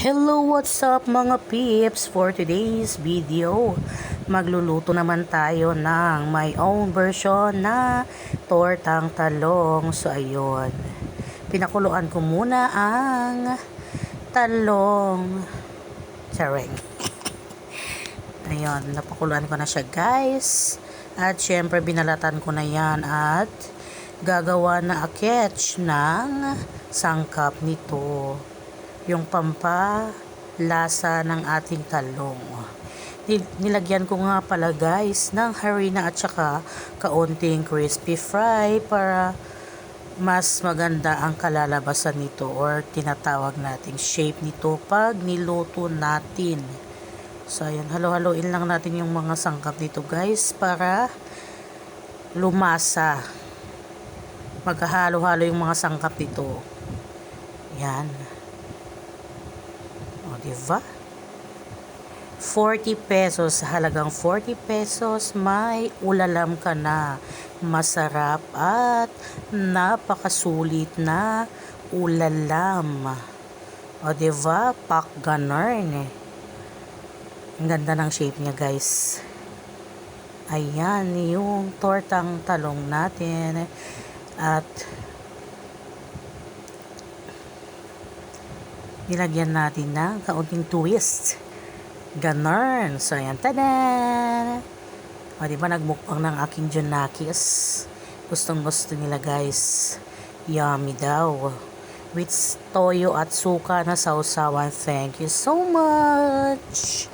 Hello, what's up mga peeps? For today's video, magluluto naman tayo ng my own version na tortang talong. So ayun, pinakuluan ko muna ang talong. Charing. Ayun, napakuluan ko na siya guys. At syempre binalatan ko na yan at gagawa na aketch ng sangkap nito. Yung pampalasa ng ating talong. Nilagyan ko nga pala guys ng harina at saka kaunting crispy fry para mas maganda ang kalalabasan nito or tinatawag nating shape nito pag niluto natin. So ayan, halo-haloin lang natin yung mga sangkap nito guys para lumasa. Maghahalo-halo yung mga sangkap nito. Yan. O, diba? 40 pesos, halagang 40 pesos, may ulalam ka na. Masarap at napakasulit na ulalam. O, diba? Pak ganun eh. Ang ganda ng shape niya, guys. Ayan, yung tortang talong natin. At nilagyan natin ng kaunting twist. Ganon. So, ayan. Tada! O, diba nagmukbang ng aking Junakis? Gustong-gusto nila, guys. Yummy daw. With toyo at suka na sausawan. Thank you so much!